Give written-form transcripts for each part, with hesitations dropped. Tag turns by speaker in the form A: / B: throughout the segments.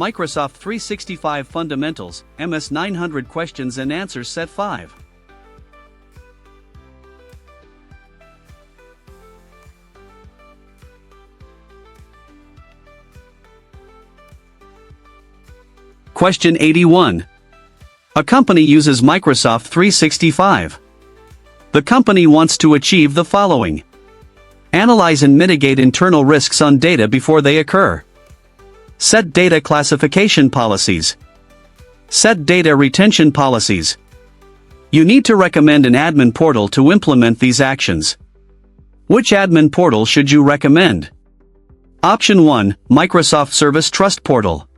A: Microsoft 365 Fundamentals, MS-900 Questions and Answers Set 5. Question 81. A company uses Microsoft 365. The company wants to achieve the following. Analyze and mitigate internal risks on data before they occur. Set data classification policies. Set data retention policies. You need to recommend an admin portal to implement these actions. Which admin portal should you recommend? Option 1, Microsoft Service Trust Portal.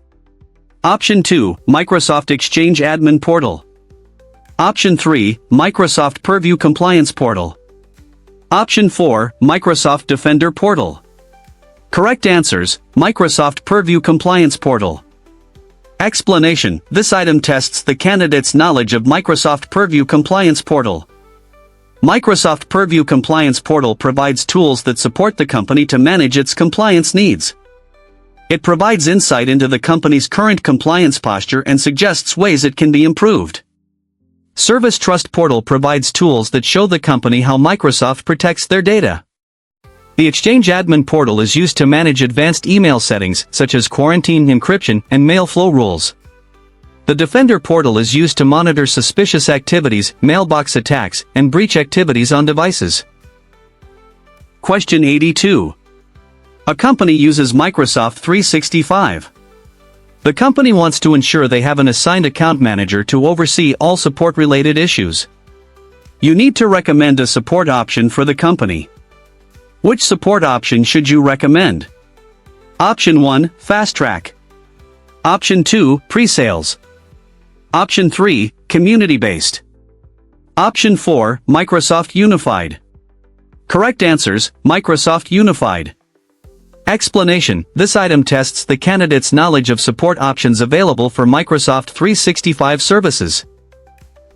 A: Option 2, Microsoft Exchange Admin Portal. Option 3, Microsoft Purview Compliance Portal. Option 4, Microsoft Defender Portal. Correct answers, Microsoft Purview Compliance Portal. Explanation: this item tests the candidate's knowledge of Microsoft Purview Compliance Portal. Microsoft Purview Compliance Portal provides tools that support the company to manage its compliance needs. It provides insight into the company's current compliance posture and suggests ways it can be improved. Service Trust Portal provides tools that show the company how Microsoft protects their data. The Exchange Admin Portal is used to manage advanced email settings, such as quarantine encryption and mail flow rules. The Defender Portal is used to monitor suspicious activities, mailbox attacks, and breach activities on devices. Question 82. A company uses Microsoft 365. The company wants to ensure they have an assigned account manager to oversee all support-related issues. You need to recommend a support option for the company. Which support option should you recommend? Option 1, Fast Track. Option 2, Pre-sales. Option 3, Community-based. Option 4, Microsoft Unified. Correct answers, Microsoft Unified. Explanation: this item tests the candidate's knowledge of support options available for Microsoft 365 services.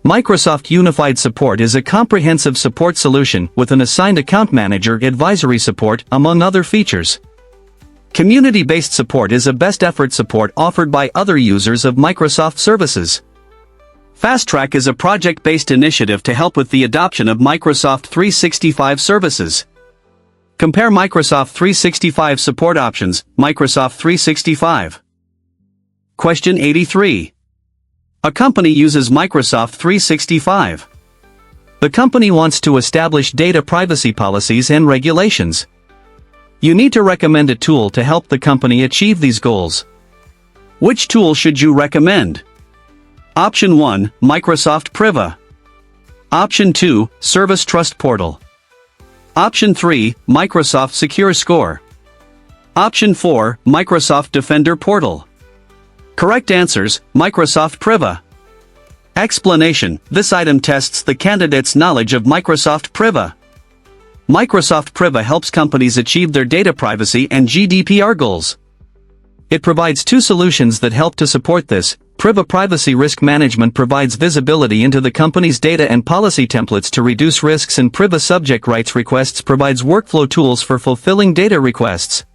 A: Microsoft Unified Support is a comprehensive support solution with an assigned account manager advisory support, among other features. Community-based support is a best effort support offered by other users of Microsoft services. Fast Track is a project-based initiative to help with the adoption of Microsoft 365 services. Compare Microsoft 365 support options, Microsoft 365. Question 83. A company uses Microsoft 365. The company wants to establish data privacy policies and regulations. You need to recommend a tool to help the company achieve these goals. Which tool should you recommend? Option 1, Microsoft Priva. Option 2, Service Trust Portal. Option 3, Microsoft Secure Score. Option 4, Microsoft Defender Portal. Correct answers, Microsoft Priva. Explanation: this item tests the candidate's knowledge of Microsoft Priva. Microsoft Priva helps companies achieve their data privacy and GDPR goals. It provides two solutions that help to support this. Priva Privacy Risk Management provides visibility into the company's data and policy templates to reduce risks, and Priva Subject Rights Requests provides workflow tools for fulfilling data requests.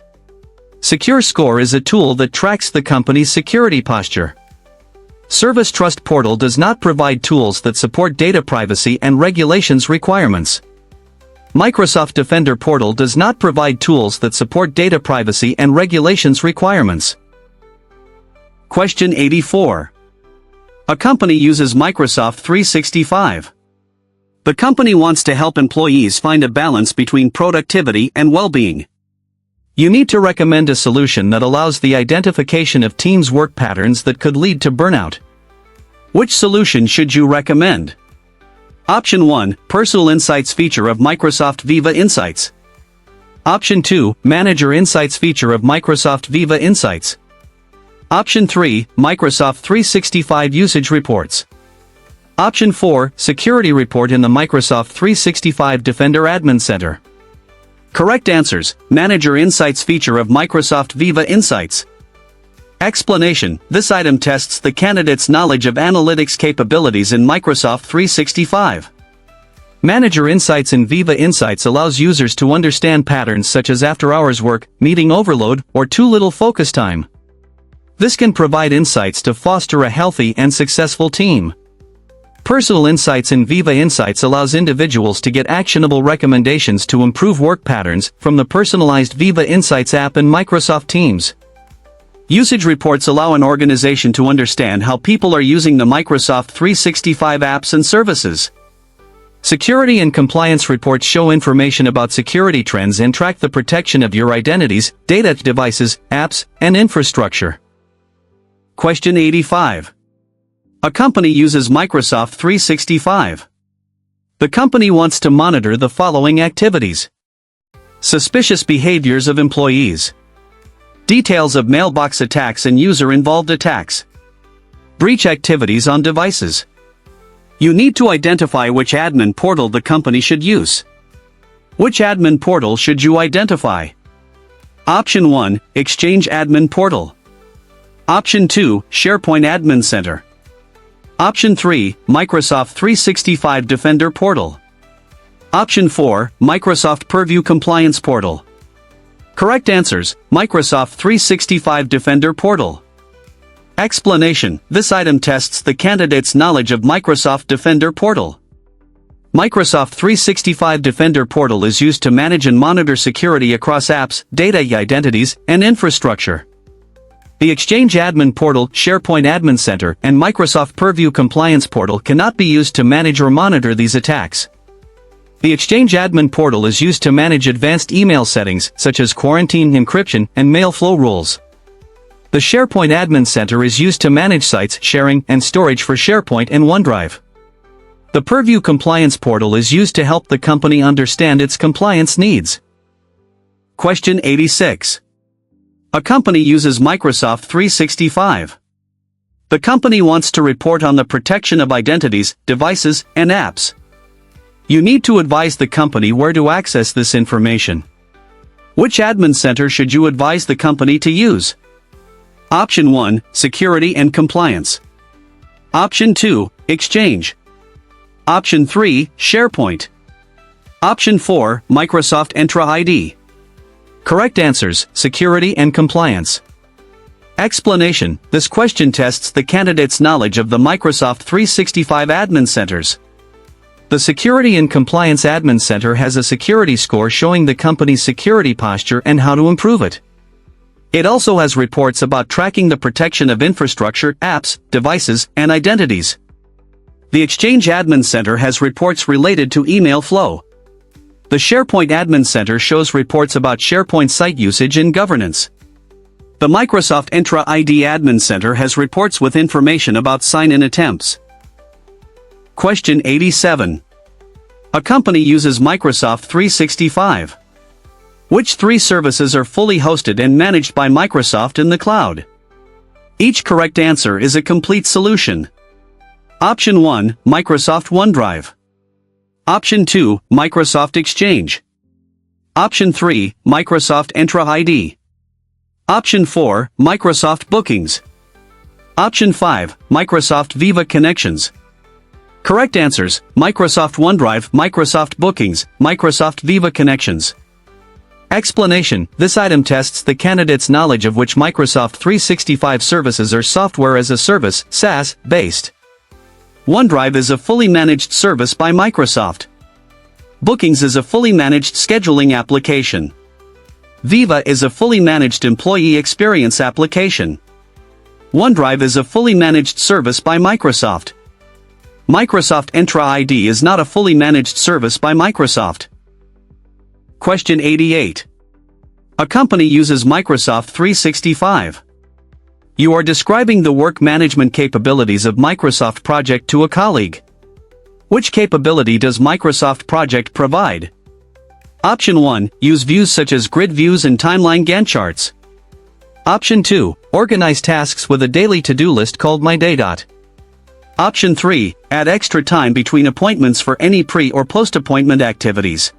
A: Secure Score is a tool that tracks the company's security posture. Service Trust Portal does not provide tools that support data privacy and regulations requirements. Microsoft Defender Portal does not provide tools that support data privacy and regulations requirements. Question 84. A company uses Microsoft 365. The company wants to help employees find a balance between productivity and well-being. You need to recommend a solution that allows the identification of teams' work patterns that could lead to burnout. Which solution should you recommend? Option 1, Personal Insights feature of Microsoft Viva Insights. Option 2, Manager Insights feature of Microsoft Viva Insights. Option 3, Microsoft 365 Usage Reports. Option 4, Security Report in the Microsoft 365 Defender Admin Center. Correct answers, Manager Insights feature of Microsoft Viva Insights. Explanation: this item tests the candidate's knowledge of analytics capabilities in Microsoft 365. Manager Insights in Viva Insights allows users to understand patterns such as after-hours work, meeting overload, or too little focus time. This can provide insights to foster a healthy and successful team. Personal Insights in Viva Insights allows individuals to get actionable recommendations to improve work patterns from the personalized Viva Insights app in Microsoft Teams. Usage reports allow an organization to understand how people are using the Microsoft 365 apps and services. Security and compliance reports show information about security trends and track the protection of your identities, data, devices, apps, and infrastructure. Question 85. A company uses Microsoft 365. The company wants to monitor the following activities: suspicious behaviors of employees, details of mailbox attacks and user-involved attacks, breach activities on devices. You need to identify which admin portal the company should use. Which admin portal should you identify? Option 1, Exchange Admin Portal. Option 2, SharePoint Admin Center. Option 3, Microsoft 365 Defender Portal. Option 4, Microsoft Purview Compliance Portal. Correct answers: Microsoft 365 Defender Portal. Explanation: this item tests the candidate's knowledge of Microsoft Defender Portal. Microsoft 365 Defender Portal is used to manage and monitor security across apps, data, identities, and infrastructure. The Exchange Admin Portal, SharePoint Admin Center, and Microsoft Purview Compliance Portal cannot be used to manage or monitor these attacks. The Exchange Admin Portal is used to manage advanced email settings, such as quarantine, encryption, and mail flow rules. The SharePoint Admin Center is used to manage sites, sharing, and storage for SharePoint and OneDrive. The Purview Compliance Portal is used to help the company understand its compliance needs. Question 86. A company uses Microsoft 365. The company wants to report on the protection of identities, devices, and apps. You need to advise the company where to access this information. Which admin center should you advise the company to use? Option 1, Security and Compliance. Option 2, Exchange. Option 3, SharePoint. Option 4, Microsoft Entra ID. Correct answers: Security and Compliance. Explanation: this question tests the candidate's knowledge of the Microsoft 365 admin centers. The Security and Compliance Admin Center has a security score showing the company's security posture and how to improve it. It also has reports about tracking the protection of infrastructure, apps, devices, and identities. The Exchange Admin Center has reports related to email flow. The SharePoint Admin Center shows reports about SharePoint site usage and governance. The Microsoft Entra ID Admin Center has reports with information about sign-in attempts. Question 87. A company uses Microsoft 365. Which 3 services are fully hosted and managed by Microsoft in the cloud? Each correct answer is a complete solution. Option 1, Microsoft OneDrive. Option 2, Microsoft Exchange. Option 3, Microsoft Entra ID. Option 4, Microsoft Bookings. Option 5, Microsoft Viva Connections. Correct answers: Microsoft OneDrive, Microsoft Bookings, Microsoft Viva Connections. Explanation: this item tests the candidate's knowledge of which Microsoft 365 services are software as a service, SaaS, based. OneDrive is a fully managed service by Microsoft. Bookings is a fully managed scheduling application. Viva is a fully managed employee experience application. OneDrive is a fully managed service by Microsoft. Microsoft Entra ID is not a fully managed service by Microsoft. Question 88. A company uses Microsoft 365. You are describing the work management capabilities of Microsoft Project to a colleague. Which capability does Microsoft Project provide? Option 1, use views such as grid views and timeline Gantt charts. Option 2, organize tasks with a daily to-do list called My Day. Option 3, add extra time between appointments for any pre- or post-appointment activities.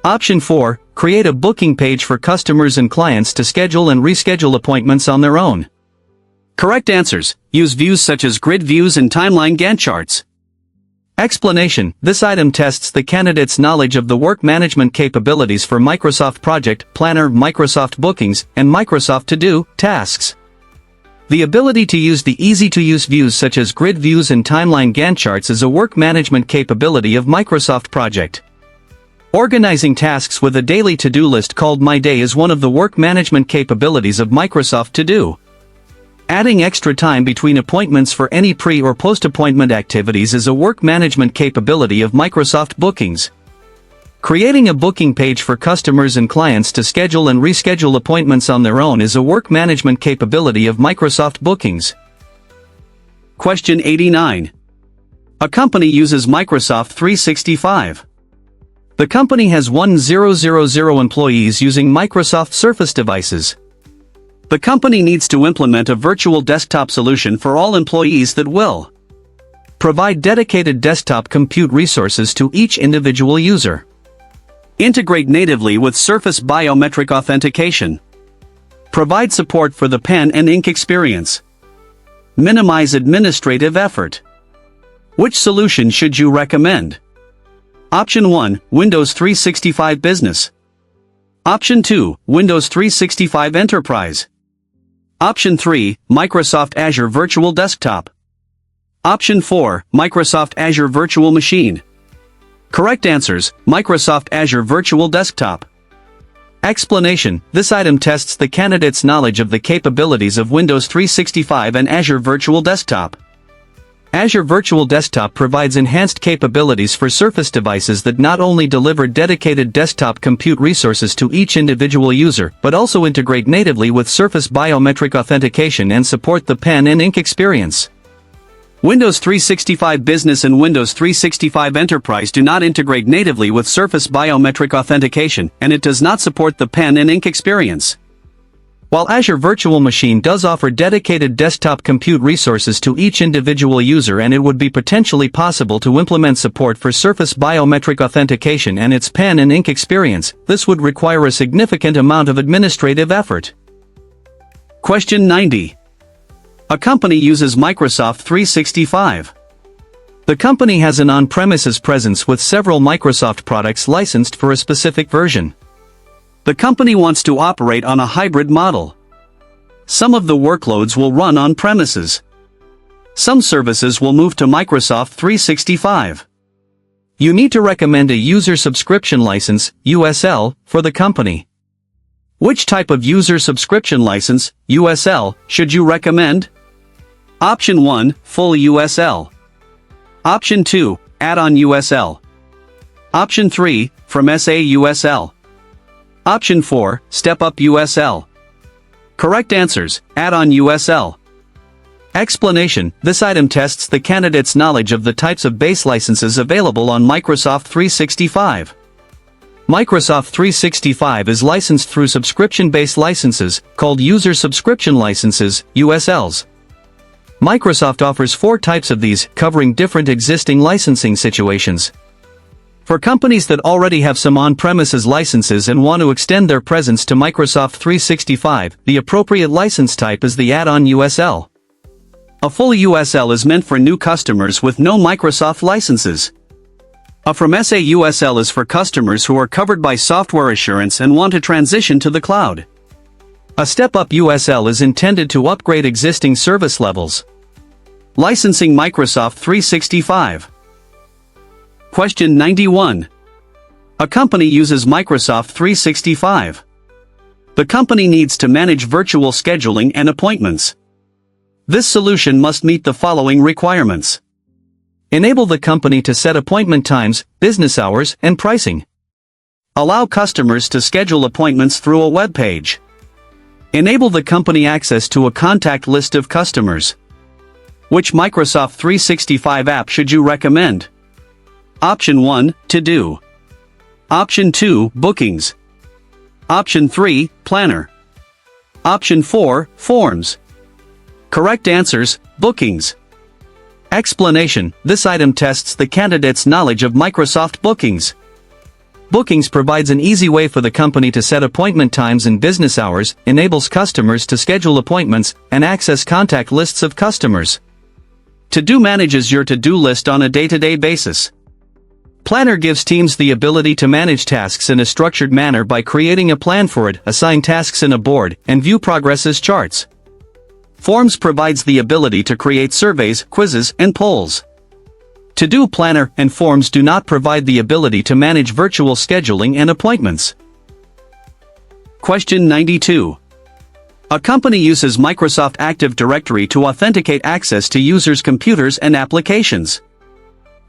A: Option 4, create a booking page for customers and clients to schedule and reschedule appointments on their own. Correct answers: use views such as grid views and timeline Gantt charts. Explanation: this item tests the candidate's knowledge of the work management capabilities for Microsoft Project, Planner, Microsoft Bookings, and Microsoft To-Do tasks. The ability to use the easy-to-use views such as grid views and timeline Gantt charts is a work management capability of Microsoft Project. Organizing tasks with a daily to-do list called My Day is one of the work management capabilities of Microsoft To Do. Adding extra time between appointments for any pre- or post-appointment activities is a work management capability of Microsoft Bookings. Creating a booking page for customers and clients to schedule and reschedule appointments on their own is a work management capability of Microsoft Bookings. Question 89. A company uses Microsoft 365. The company has 1,000 employees using Microsoft Surface devices. The company needs to implement a virtual desktop solution for all employees that will provide dedicated desktop compute resources to each individual user, integrate natively with Surface biometric authentication, provide support for the pen and ink experience, minimize administrative effort. Which solution should you recommend? Option 1, Windows 365 Business. Option 2, Windows 365 Enterprise. Option 3, Microsoft Azure Virtual Desktop. Option 4, Microsoft Azure Virtual Machine. Correct answers, Microsoft Azure Virtual Desktop. Explanation: this item tests the candidate's knowledge of the capabilities of Windows 365 and Azure Virtual Desktop. Azure Virtual Desktop provides enhanced capabilities for Surface devices that not only deliver dedicated desktop compute resources to each individual user, but also integrate natively with Surface biometric authentication and support the pen and ink experience. Windows 365 Business and Windows 365 Enterprise do not integrate natively with Surface biometric authentication, and it does not support the pen and ink experience. While Azure Virtual Machine does offer dedicated desktop compute resources to each individual user, and it would be potentially possible to implement support for Surface biometric authentication and its pen and ink experience, this would require a significant amount of administrative effort. Question 90. A company uses Microsoft 365. The company has an on-premises presence with several Microsoft products licensed for a specific version. The company wants to operate on a hybrid model. Some of the workloads will run on premises. Some services will move to Microsoft 365. You need to recommend a user subscription license, USL, for the company. Which type of user subscription license, USL, should you recommend? Option 1, Full USL. Option 2, Add-on USL. Option 3, From SA USL. Option 4, Step Up USL. Correct answers, Add-on USL. Explanation: this item tests the candidate's knowledge of the types of base licenses available on Microsoft 365. Microsoft 365 is licensed through subscription-based licenses, called User Subscription Licenses, USLs. Microsoft offers 4 types of these, covering different existing licensing situations. For companies that already have some on-premises licenses and want to extend their presence to Microsoft 365, the appropriate license type is the add-on USL. A full USL is meant for new customers with no Microsoft licenses. A From SA USL is for customers who are covered by software assurance and want to transition to the cloud. A step-up USL is intended to upgrade existing service levels. Licensing Microsoft 365. Question 91. A company uses Microsoft 365. The company needs to manage virtual scheduling and appointments. This solution must meet the following requirements. Enable the company to set appointment times, business hours, and pricing. Allow customers to schedule appointments through a web page. Enable the company access to a contact list of customers. Which Microsoft 365 app should you recommend? Option 1, To Do. Option 2, Bookings. Option 3, Planner. Option 4, Forms. Correct answers, Bookings. Explanation: this item tests the candidate's knowledge of Microsoft Bookings. Bookings provides an easy way for the company to set appointment times and business hours, enables customers to schedule appointments, and access contact lists of customers. To Do manages your to-do list on a day-to-day basis. Planner gives teams the ability to manage tasks in a structured manner by creating a plan for it, assign tasks in a board, and view progress as charts. Forms provides the ability to create surveys, quizzes, and polls. To-do planner and forms do not provide the ability to manage virtual scheduling and appointments. Question 92. A company uses Microsoft Active Directory to authenticate access to users' computers and applications.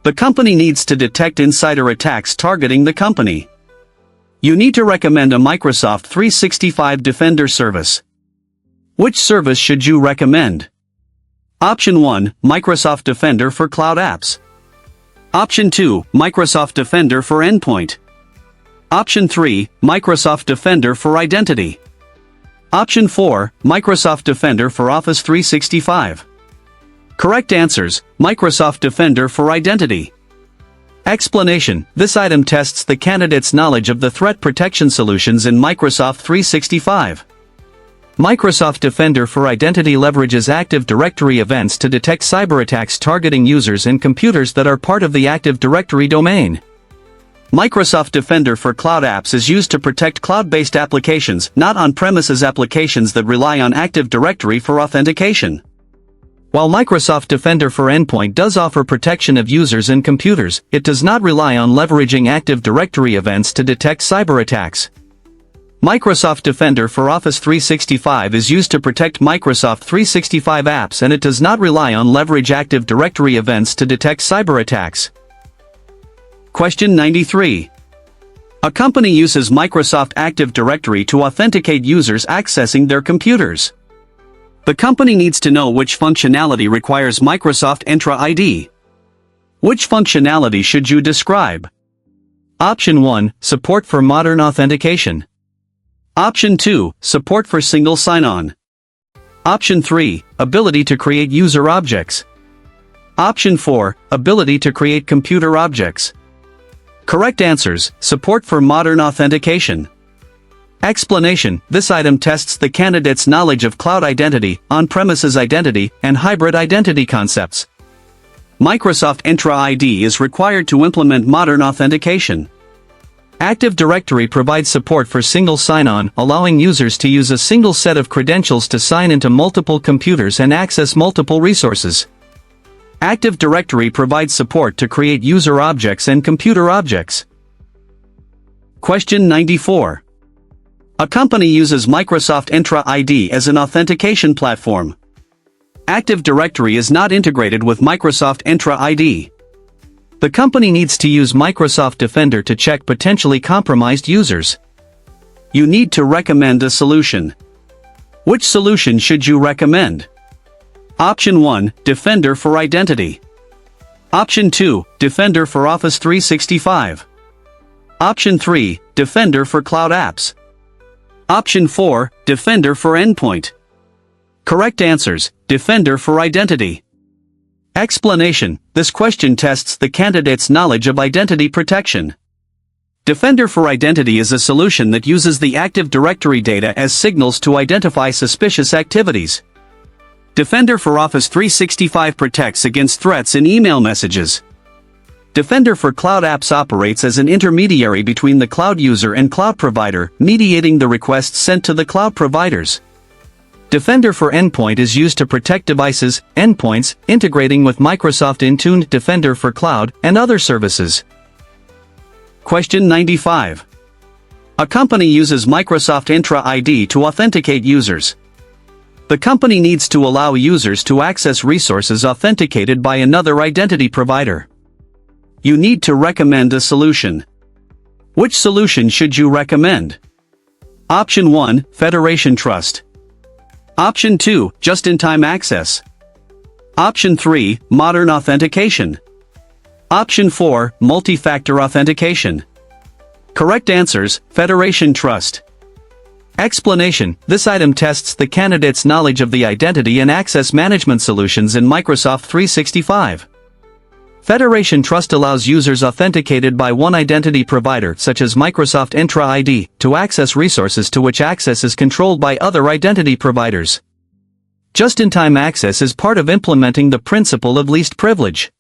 A: The company needs to detect insider attacks targeting the company. You need to recommend a Microsoft 365 Defender service. Which service should you recommend? Option 1, Microsoft Defender for Cloud Apps. Option 2, Microsoft Defender for Endpoint. Option 3, Microsoft Defender for Identity. Option 4, Microsoft Defender for Office 365. Correct answers, Microsoft Defender for Identity. Explanation: this item tests the candidate's knowledge of the threat protection solutions in Microsoft 365. Microsoft Defender for Identity leverages Active Directory events to detect cyberattacks targeting users and computers that are part of the Active Directory domain. Microsoft Defender for Cloud Apps is used to protect cloud-based applications, not on-premises applications that rely on Active Directory for authentication. While Microsoft Defender for Endpoint does offer protection of users and computers, it does not rely on leveraging Active Directory events to detect cyberattacks. Microsoft Defender for Office 365 is used to protect Microsoft 365 apps, and it does not rely on leverage Active Directory events to detect cyberattacks. Question 93. A company uses Microsoft Active Directory to authenticate users accessing their computers. The company needs to know which functionality requires Microsoft Entra ID. Which functionality should you describe? Option 1, support for modern authentication. Option 2, support for single sign-on. Option 3, ability to create user objects. Option 4, ability to create computer objects. Correct answers, support for modern authentication. Explanation: this item tests the candidate's knowledge of cloud identity, on-premises identity, and hybrid identity concepts. Microsoft Entra ID is required to implement modern authentication. Active Directory provides support for single sign-on, allowing users to use a single set of credentials to sign into multiple computers and access multiple resources. Active Directory provides support to create user objects and computer objects. Question 94. A company uses Microsoft Entra ID as an authentication platform. Active Directory is not integrated with Microsoft Entra ID. The company needs to use Microsoft Defender to check potentially compromised users. You need to recommend a solution. Which solution should you recommend? Option 1, Defender for Identity. Option 2, Defender for Office 365. Option 3, Defender for Cloud Apps. Option 4, Defender for Endpoint. Correct answers, Defender for Identity. Explanation: this question tests the candidate's knowledge of identity protection. Defender for Identity is a solution that uses the Active Directory data as signals to identify suspicious activities. Defender for Office 365 protects against threats in email messages. Defender for Cloud Apps operates as an intermediary between the cloud user and cloud provider, mediating the requests sent to the cloud providers. Defender for Endpoint is used to protect devices, endpoints, integrating with Microsoft Intune, Defender for Cloud, and other services. Question 95. A company uses Microsoft Entra ID to authenticate users. The company needs to allow users to access resources authenticated by another identity provider. You need to recommend a solution. Which solution should you recommend? Option 1, Federation Trust. Option 2, Just-in-Time Access. Option 3, Modern Authentication. Option 4, Multi-Factor Authentication. Correct answers, Federation Trust. Explanation: this item tests the candidate's knowledge of the identity and access management solutions in Microsoft 365. Federation Trust allows users authenticated by one identity provider, such as Microsoft Entra ID, to access resources to which access is controlled by other identity providers. Just-in-time access is part of implementing the principle of least privilege.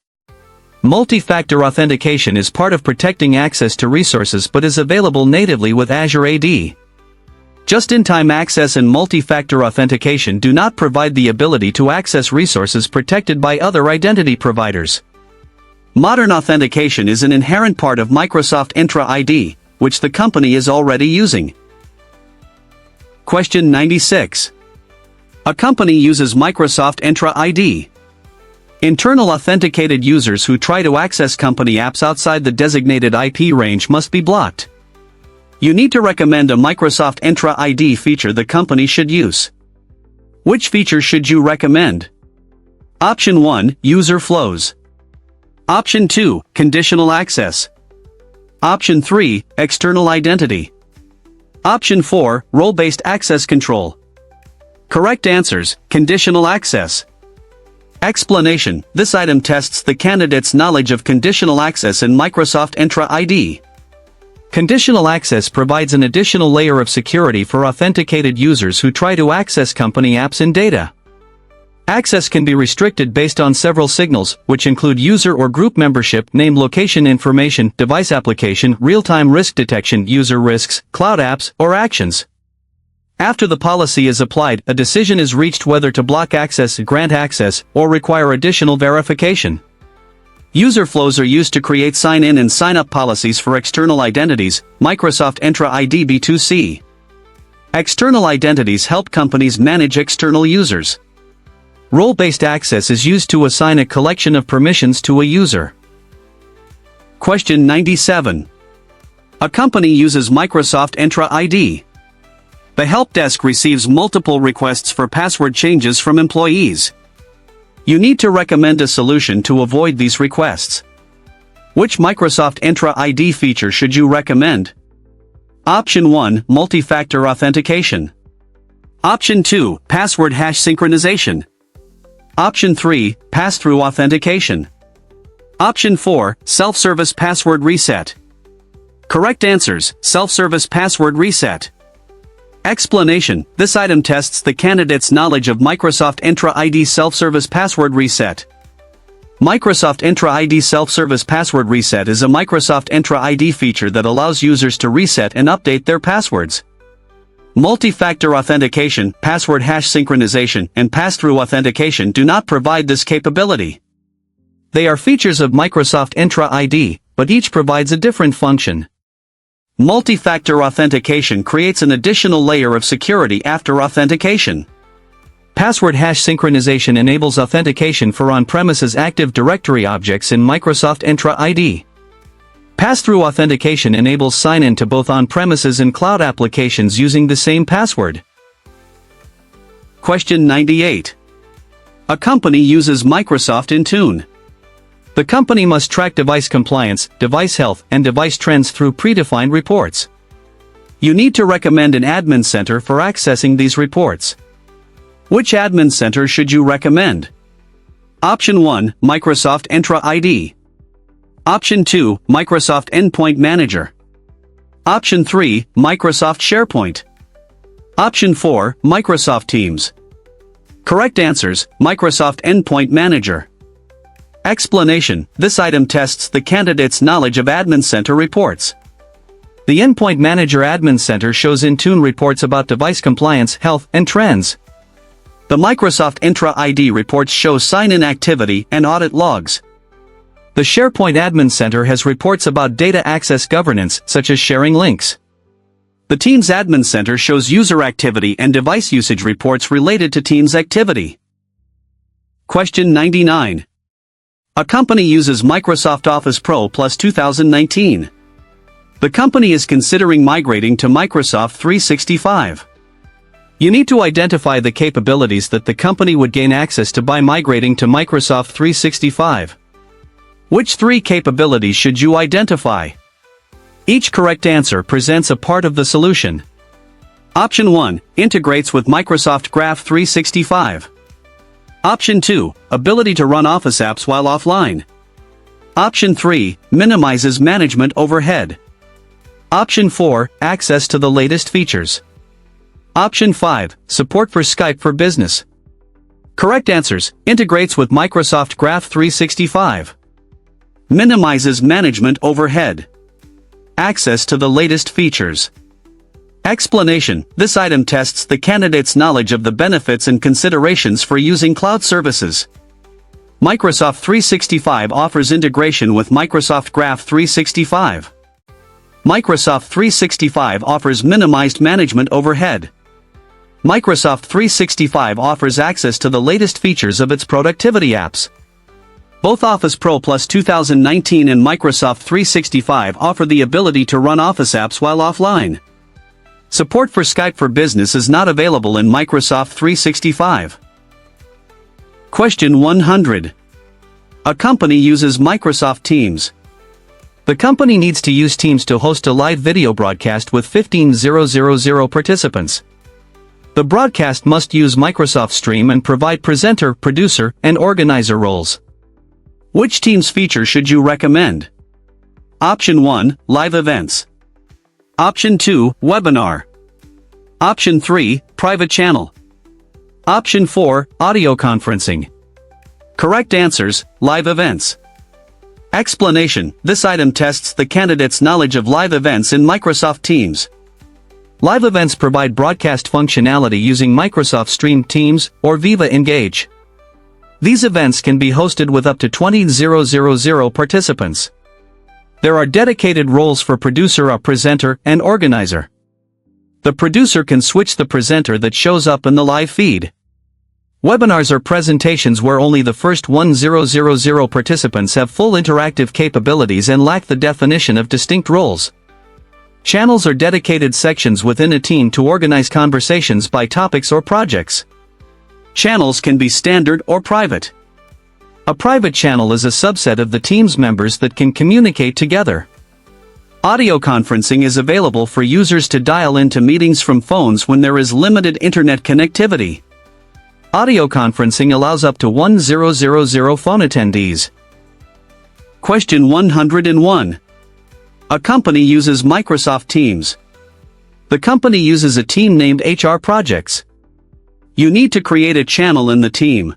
A: Multi-factor authentication is part of protecting access to resources but is available natively with Azure AD. Just-in-time access and multi-factor authentication do not provide the ability to access resources protected by other identity providers. Modern authentication is an inherent part of Microsoft Entra ID, which the company is already using. Question 96. A company uses Microsoft Entra ID. Internal authenticated users who try to access company apps outside the designated IP range must be blocked. You need to recommend a Microsoft Entra ID feature the company should use. Which feature should you recommend? Option 1, User Flows. Option 2, Conditional Access. Option 3, External Identity. Option 4, Role-Based Access Control. Correct answers, Conditional Access. Explanation: this item tests the candidate's knowledge of conditional access in Microsoft Entra ID. Conditional access provides an additional layer of security for authenticated users who try to access company apps and data. Access can be restricted based on several signals, which include user or group membership, name, location information, device application, real-time risk detection, user risks, cloud apps, or actions. After the policy is applied, a decision is reached whether to block access, grant access, or require additional verification. User flows are used to create sign-in and sign-up policies for external identities, Microsoft Entra ID B2C. External identities help companies manage external users. Role-based access is used to assign a collection of permissions to a user. Question 97. A company uses Microsoft Entra ID. The help desk receives multiple requests for password changes from employees. You need to recommend a solution to avoid these requests. Which Microsoft Entra ID feature should you recommend? Option 1, Multi-factor authentication. Option 2, Password hash synchronization. Option 3, Pass-through authentication. Option 4, Self-service password reset. Correct answers, Self-service password reset. Explanation: this item tests the candidate's knowledge of Microsoft Entra ID Self-service password reset. Microsoft Entra ID Self-service password reset is a Microsoft Entra ID feature that allows users to reset and update their passwords. Multi-factor authentication, password hash synchronization, and pass-through authentication do not provide this capability. They are features of Microsoft Entra ID, but each provides a different function. Multi-factor authentication creates an additional layer of security after authentication. Password hash synchronization enables authentication for on-premises Active Directory objects in Microsoft Entra ID. Pass-through authentication enables sign-in to both on-premises and cloud applications using the same password. Question 98. A company uses Microsoft Intune. The company must track device compliance, device health, and device trends through predefined reports. You need to recommend an admin center for accessing these reports. Which admin center should you recommend? Option 1, Microsoft Entra ID. Option 2, Microsoft Endpoint Manager. Option 3, Microsoft SharePoint. Option 4, Microsoft Teams. Correct answers, Microsoft Endpoint Manager. Explanation: this item tests the candidate's knowledge of Admin Center reports. The Endpoint Manager Admin Center shows Intune reports about device compliance, health, and trends. The Microsoft Entra ID reports show sign-in activity and audit logs. The SharePoint Admin Center has reports about data access governance, such as sharing links. The Teams Admin Center shows user activity and device usage reports related to Teams activity. Question 99. A company uses Microsoft Office Pro Plus 2019. The company is considering migrating to Microsoft 365. You need to identify the capabilities that the company would gain access to by migrating to Microsoft 365. Which 3 capabilities should you identify? Each correct answer presents a part of the solution. Option 1, integrates with Microsoft Graph 365. Option 2, ability to run Office apps while offline. Option 3, minimizes management overhead. Option 4, access to the latest features. Option 5, support for Skype for Business. Correct answers: integrates with Microsoft Graph 365. Minimizes management overhead. Access to the latest features. Explanation: this item tests the candidate's knowledge of the benefits and considerations for using cloud services. Microsoft 365 offers integration with Microsoft Graph 365. Microsoft 365 offers minimized management overhead. Microsoft 365 offers access to the latest features of its productivity apps. Both Office Pro Plus 2019 and Microsoft 365 offer the ability to run Office apps while offline. Support for Skype for Business is not available in Microsoft 365. Question 100. A company uses Microsoft Teams. The company needs to use Teams to host a live video broadcast with 15,000 participants. The broadcast must use Microsoft Stream and provide presenter, producer, and organizer roles. Which Teams feature should you recommend? Option 1, Live Events. Option 2, Webinar. Option 3, Private Channel. Option 4, Audio Conferencing. Correct answers: Live Events. Explanation: this item tests the candidate's knowledge of live events in Microsoft Teams. Live events provide broadcast functionality using Microsoft Stream, Teams, or Viva Engage. These events can be hosted with up to 20,000 participants. There are dedicated roles for producer, presenter, and organizer. The producer can switch the presenter that shows up in the live feed. Webinars are presentations where only the first 1,000 participants have full interactive capabilities and lack the definition of distinct roles. Channels are dedicated sections within a team to organize conversations by topics or projects. Channels can be standard or private. A private channel is a subset of the team's members that can communicate together. Audio conferencing is available for users to dial into meetings from phones when there is limited internet connectivity. Audio conferencing allows up to 1,000 phone attendees. Question 101. A company uses Microsoft Teams. The company uses a team named HR Projects. You need to create a channel in the team.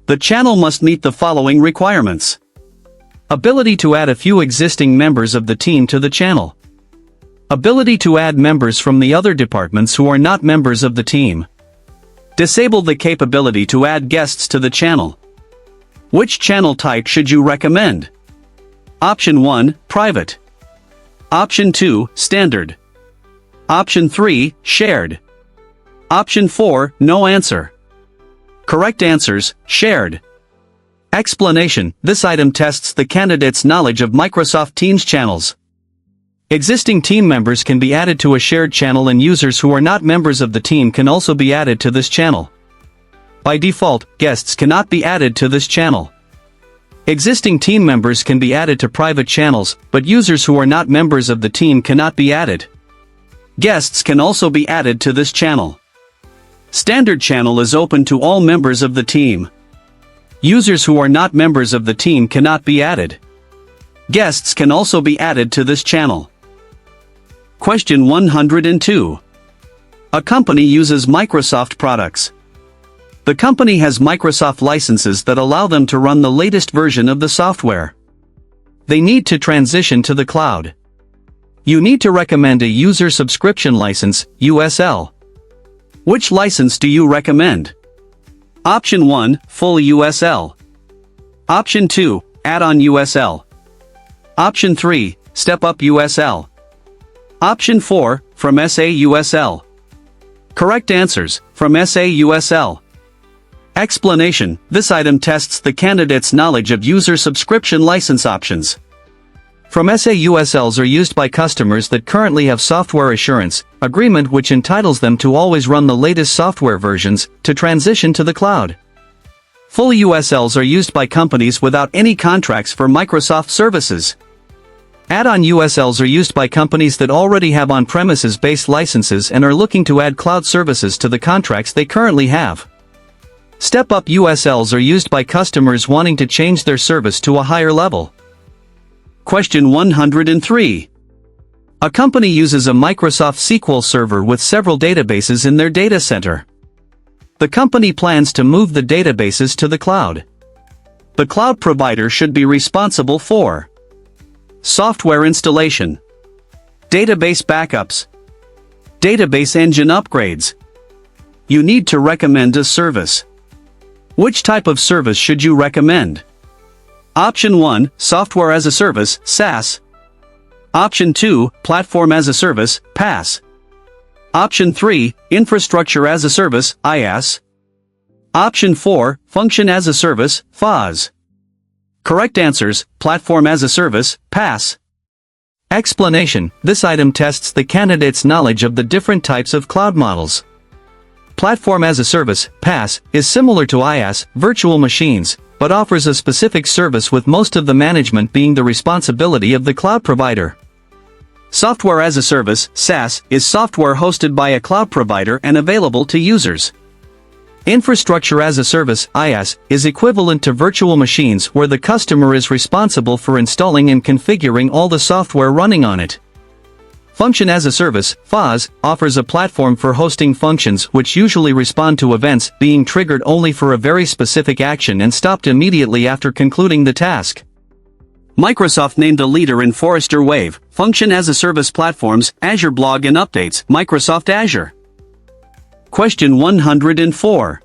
A: The channel must meet the following requirements. Ability to add a few existing members of the team to the channel. Ability to add members from the other departments who are not members of the team. Disable the capability to add guests to the channel. Which channel type should you recommend? Option 1, Private. Option 2, Standard. Option 3, Shared. Option 4, No answer. Correct answers: Shared. Explanation: this item tests the candidate's knowledge of Microsoft Teams channels. Existing team members can be added to a shared channel, and users who are not members of the team can also be added to this channel. By default, guests cannot be added to this channel. Existing team members can be added to private channels, but users who are not members of the team cannot be added. Guests can also be added to this channel. Standard channel is open to all members of the team. Users who are not members of the team cannot be added. Guests can also be added to this channel. Question 102. A company uses Microsoft products. The company has Microsoft licenses that allow them to run the latest version of the software. They need to transition to the cloud. You need to recommend a user subscription license, USL. Which license do you recommend? Option 1, Full USL. Option 2, Add-on USL. Option 3, Step Up USL. Option 4, From SA USL. Correct answers: From SA USL. Explanation: this item tests the candidate's knowledge of user subscription license options. From SA USLs are used by customers that currently have software assurance agreement, which entitles them to always run the latest software versions to transition to the cloud. Full USLs are used by companies without any contracts for Microsoft services. Add-on USLs are used by companies that already have on-premises based licenses and are looking to add cloud services to the contracts they currently have. Step-up USLs are used by customers wanting to change their service to a higher level. Question 103. A company uses a Microsoft SQL Server with several databases in their data center. The company plans to move the databases to the cloud. The cloud provider should be responsible for software installation, database backups, Database engine upgrades. You need to recommend a service. Which type of service should you recommend? Option 1, Software as a Service, SaaS. Option 2, Platform as a Service, PaaS. Option 3, Infrastructure as a Service, IaaS. Option 4, Function as a Service, FaaS. Correct answers, Platform as a Service, PaaS. Explanation: this item tests the candidate's knowledge of the different types of cloud models. Platform as a Service, PaaS, is similar to IaaS, virtual machines, but offers a specific service with most of the management being the responsibility of the cloud provider. Software as a Service, SaaS, is software hosted by a cloud provider and available to users. Infrastructure as a Service, IaaS, is equivalent to virtual machines where the customer is responsible for installing and configuring all the software running on it. Function as a Service, FaaS, offers a platform for hosting functions which usually respond to events being triggered only for a very specific action and stopped immediately after concluding the task. Microsoft named a leader in Forrester Wave, Function as a Service platforms, Azure Blog and Updates, Microsoft Azure. Question 104.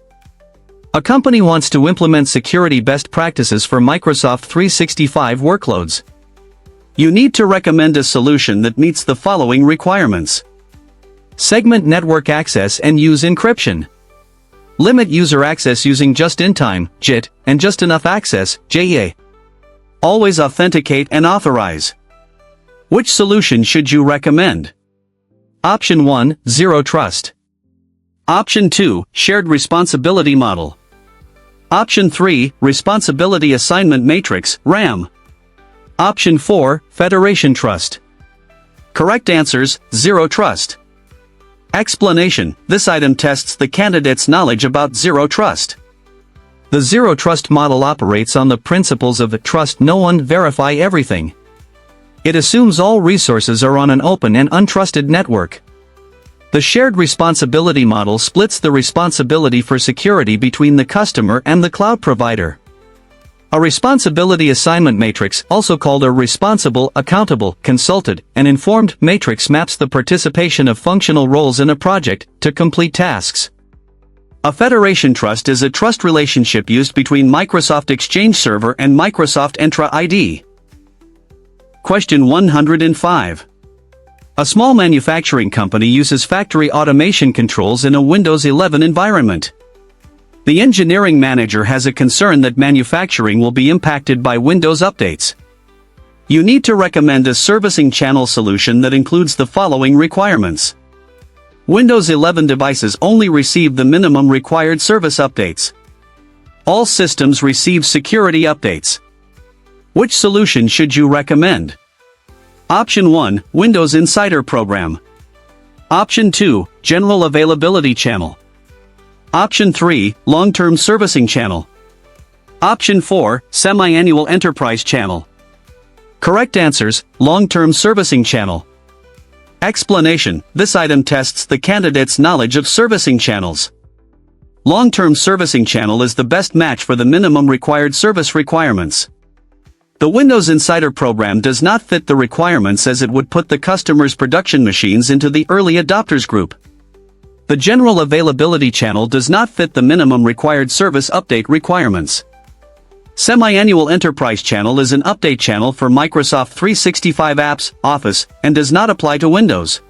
A: A company wants to implement security best practices for Microsoft 365 workloads. You need to recommend a solution that meets the following requirements. Segment network access and use encryption. Limit user access using just-in-time, JIT, and just-enough access, JEA. Always authenticate and authorize. Which solution should you recommend? Option 1, Zero Trust. Option 2, Shared Responsibility Model. Option 3, Responsibility Assignment Matrix, RAM. Option 4, Federation Trust. Correct answers, Zero Trust. Explanation: this item tests the candidate's knowledge about Zero Trust. The Zero Trust model operates on the principles of trust no one, verify everything. It assumes all resources are on an open and untrusted network. The shared responsibility model splits the responsibility for security between the customer and the cloud provider. A responsibility assignment matrix, also called a responsible, accountable, consulted, and informed matrix, maps the participation of functional roles in a project to complete tasks. A federation trust is a trust relationship used between Microsoft Exchange Server and Microsoft Entra ID. Question 105. A small manufacturing company uses factory automation controls in a Windows 11 environment. The engineering manager has a concern that manufacturing will be impacted by Windows updates. You need to recommend a servicing channel solution that includes the following requirements. Windows 11 devices only receive the minimum required service updates. All systems receive security updates. Which solution should you recommend? Option 1, Windows Insider Program. Option 2, General Availability Channel. Option 3, Long-Term Servicing Channel. Option 4, Semi-Annual Enterprise Channel. Correct answers, Long-Term Servicing Channel. Explanation: this item tests the candidate's knowledge of servicing channels. Long-term servicing channel is the best match for the minimum required service requirements. The Windows Insider program does not fit the requirements as it would put the customer's production machines into the early adopters group. The General Availability Channel does not fit the minimum required service update requirements. Semi-Annual Enterprise Channel is an update channel for Microsoft 365 apps, Office, and does not apply to Windows.